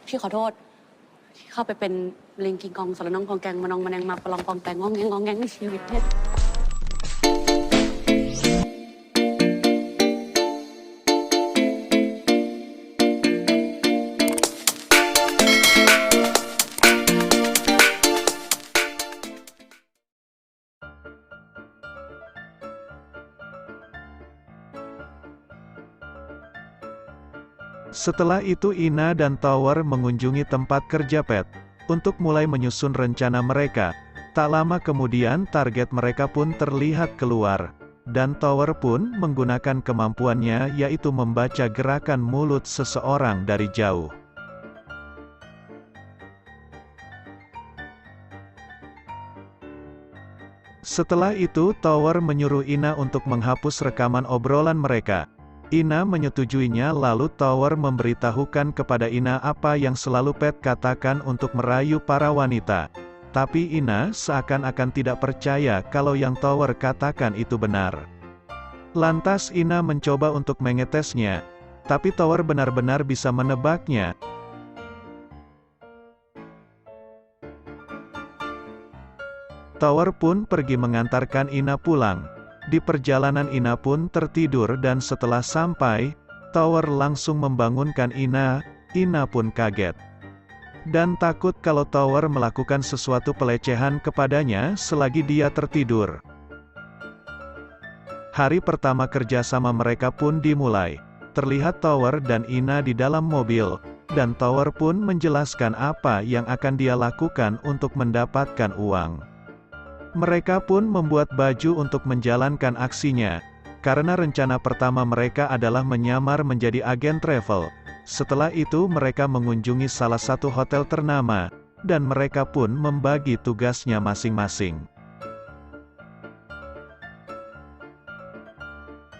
พี่ขอโทษที่เข้าไปเป็นลิงกิงกองสารน้องกองแกงมานองมาแนงมาประลองกองแกงงองแงงในชีวิตเนี่ย Setelah itu Ina dan Tower mengunjungi tempat kerja Pet, untuk mulai menyusun rencana mereka. Tak lama kemudian target mereka pun terlihat keluar, dan Tower pun menggunakan kemampuannya yaitu membaca gerakan mulut seseorang dari jauh. Setelah itu Tower menyuruh Ina untuk menghapus rekaman obrolan mereka. Ina menyetujuinya lalu Tower memberitahukan kepada Ina apa yang selalu Pet katakan untuk merayu para wanita. Tapi Ina seakan-akan tidak percaya kalau yang Tower katakan itu benar. Lantas Ina mencoba untuk mengetesnya, tapi Tower benar-benar bisa menebaknya. Tower pun pergi mengantarkan Ina pulang. Di perjalanan Ina pun tertidur dan setelah sampai, Tower langsung membangunkan Ina. Ina pun kaget dan takut kalau Tower melakukan sesuatu pelecehan kepadanya selagi dia tertidur. Hari pertama kerjasama mereka pun dimulai. Terlihat Tower dan Ina di dalam mobil, dan Tower pun menjelaskan apa yang akan dia lakukan untuk mendapatkan uang. Mereka pun membuat baju untuk menjalankan aksinya, karena rencana pertama mereka adalah menyamar menjadi agen travel. Setelah itu mereka mengunjungi salah satu hotel ternama, dan mereka pun membagi tugasnya masing-masing.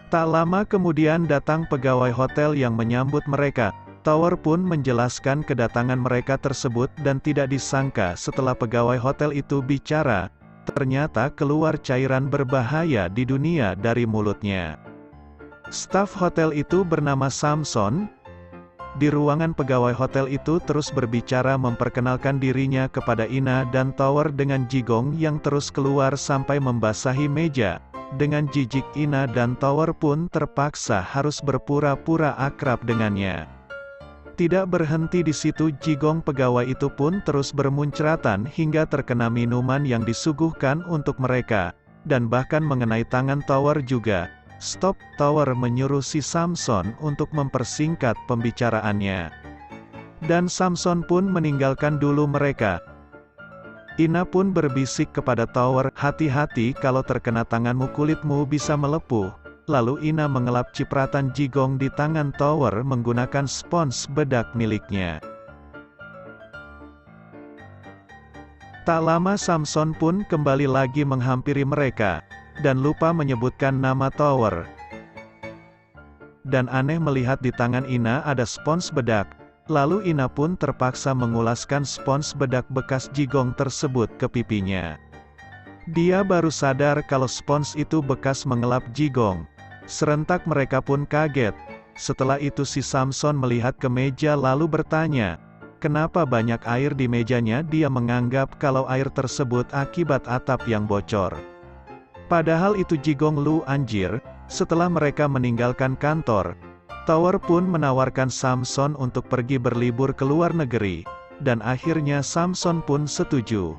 Tak lama kemudian datang pegawai hotel yang menyambut mereka. Tower pun menjelaskan kedatangan mereka tersebut dan tidak disangka setelah pegawai hotel itu bicara, ternyata keluar cairan berbahaya di dunia dari mulutnya. Staf hotel itu bernama Samson. Di ruangan pegawai hotel itu terus berbicara memperkenalkan dirinya kepada Ina dan Tower dengan jigong yang terus keluar sampai membasahi meja. Dengan jijik Ina dan Tower pun terpaksa harus berpura-pura akrab dengannya. Tidak berhenti di situ, jigong pegawai itu pun terus bermuncratan hingga terkena minuman yang disuguhkan untuk mereka, dan bahkan mengenai tangan Tower juga. Stop, Tower menyuruh si Samson untuk mempersingkat pembicaraannya. Dan Samson pun meninggalkan dulu mereka. Ina pun berbisik kepada Tower, hati-hati kalau terkena tanganmu kulitmu bisa melepuh. Lalu Ina mengelap cipratan jigong di tangan Tower menggunakan spons bedak miliknya. Tak lama Samson pun kembali lagi menghampiri mereka, dan lupa menyebutkan nama Tower. Dan aneh melihat di tangan Ina ada spons bedak, lalu Ina pun terpaksa mengulaskan spons bedak bekas jigong tersebut ke pipinya. Dia baru sadar kalau spons itu bekas mengelap jigong. Serentak mereka pun kaget. Setelah itu si Samson melihat ke meja lalu bertanya, kenapa banyak air di mejanya? Dia menganggap kalau air tersebut akibat atap yang bocor. Padahal itu jigong lu anjir. Setelah mereka meninggalkan kantor, Tower pun menawarkan Samson untuk pergi berlibur ke luar negeri, dan akhirnya Samson pun setuju.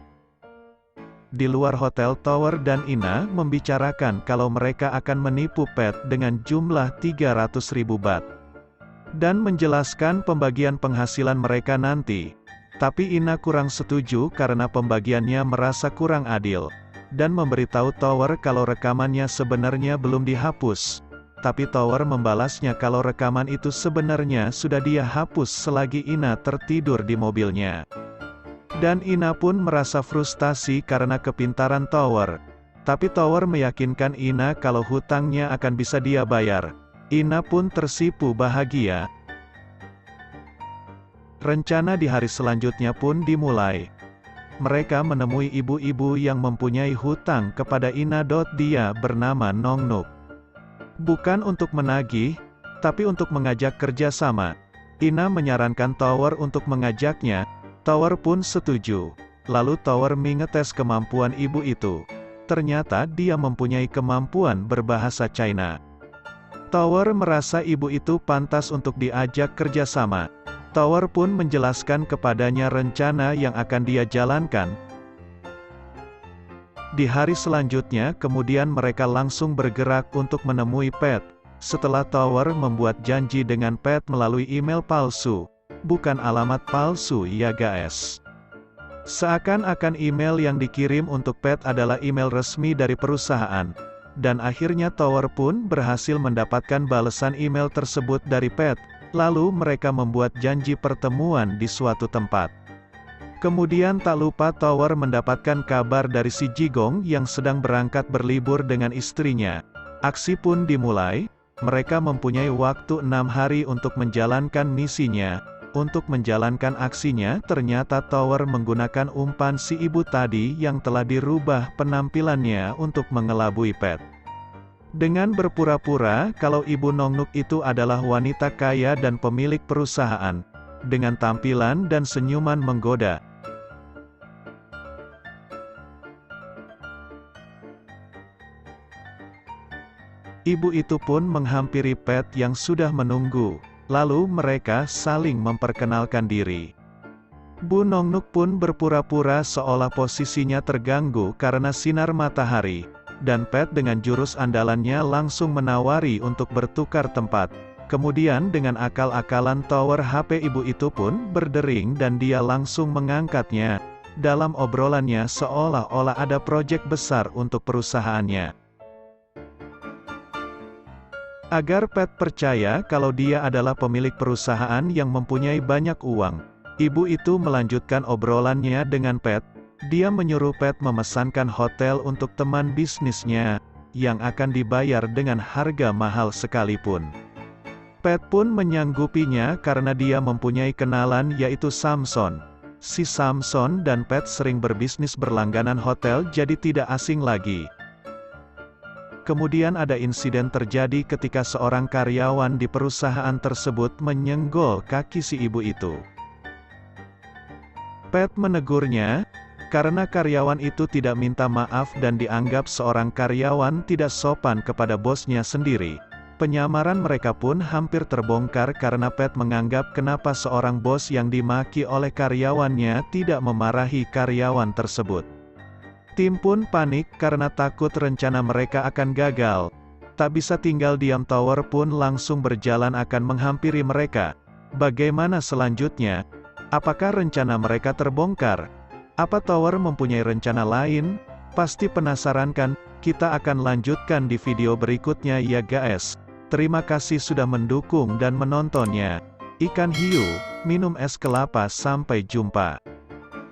Di luar hotel Tower dan Ina membicarakan kalau mereka akan menipu Pet dengan jumlah 300.000 baht. Dan menjelaskan pembagian penghasilan mereka nanti. Tapi Ina kurang setuju karena pembagiannya merasa kurang adil. Dan memberitahu Tower kalau rekamannya sebenarnya belum dihapus. Tapi Tower membalasnya kalau rekaman itu sebenarnya sudah dia hapus selagi Ina tertidur di mobilnya. Dan Ina pun merasa frustasi karena kepintaran Tower. Tapi Tower meyakinkan Ina kalau hutangnya akan bisa dia bayar. Ina pun tersipu bahagia. Rencana di hari selanjutnya pun dimulai. Mereka menemui ibu-ibu yang mempunyai hutang kepada Ina. Dia bernama Nongnuk. Bukan untuk menagih, tapi untuk mengajak kerjasama. Ina menyarankan Tower untuk mengajaknya. Tower pun setuju. Lalu Tower mengetes kemampuan ibu itu. Ternyata dia mempunyai kemampuan berbahasa China. Tower merasa ibu itu pantas untuk diajak kerjasama. Tower pun menjelaskan kepadanya rencana yang akan dia jalankan. Di hari selanjutnya kemudian mereka langsung bergerak untuk menemui Pat. Setelah Tower membuat janji dengan Pat melalui email palsu. Bukan alamat palsu ya guys. Seakan-akan email yang dikirim untuk Pat adalah email resmi dari perusahaan. Dan akhirnya Tower pun berhasil mendapatkan balasan email tersebut dari Pat. Lalu mereka membuat janji pertemuan di suatu tempat. Kemudian tak lupa Tower mendapatkan kabar dari si Jigong yang sedang berangkat berlibur dengan istrinya. Aksi pun dimulai. Mereka mempunyai waktu 6 hari untuk menjalankan misinya. Untuk menjalankan aksinya, ternyata Tower menggunakan umpan si ibu tadi yang telah dirubah penampilannya untuk mengelabui Pat. Dengan berpura-pura kalau ibu Nongnuk itu adalah wanita kaya dan pemilik perusahaan. Dengan tampilan dan senyuman menggoda. Ibu itu pun menghampiri Pat yang sudah menunggu. Lalu mereka saling memperkenalkan diri. Bu Nongnuk pun berpura-pura seolah posisinya terganggu karena sinar matahari. Dan Pat dengan jurus andalannya langsung menawari untuk bertukar tempat. Kemudian dengan akal-akalan Tower HP ibu itu pun berdering dan dia langsung mengangkatnya. Dalam obrolannya seolah-olah ada proyek besar untuk perusahaannya. Agar Pat percaya kalau dia adalah pemilik perusahaan yang mempunyai banyak uang. Ibu itu melanjutkan obrolannya dengan Pat. Dia menyuruh Pat memesankan hotel untuk teman bisnisnya, yang akan dibayar dengan harga mahal sekalipun. Pat pun menyanggupinya karena dia mempunyai kenalan yaitu Samson. Si Samson dan Pat sering berbisnis berlangganan hotel jadi tidak asing lagi. Kemudian ada insiden terjadi ketika seorang karyawan di perusahaan tersebut menyenggol kaki si ibu itu. Pat menegurnya, karena karyawan itu tidak minta maaf dan dianggap seorang karyawan tidak sopan kepada bosnya sendiri. Penyamaran mereka pun hampir terbongkar karena Pat menganggap kenapa seorang bos yang dimaki oleh karyawannya tidak memarahi karyawan tersebut. Tim pun panik karena takut rencana mereka akan gagal. Tak bisa tinggal diam, Tower pun langsung berjalan akan menghampiri mereka. Bagaimana selanjutnya? Apakah rencana mereka terbongkar? Apa Tower mempunyai rencana lain? Pasti penasaran kan? Kita akan lanjutkan di video berikutnya ya guys. Terima kasih sudah mendukung dan menontonnya. Ikan hiu, minum es kelapa, sampai jumpa.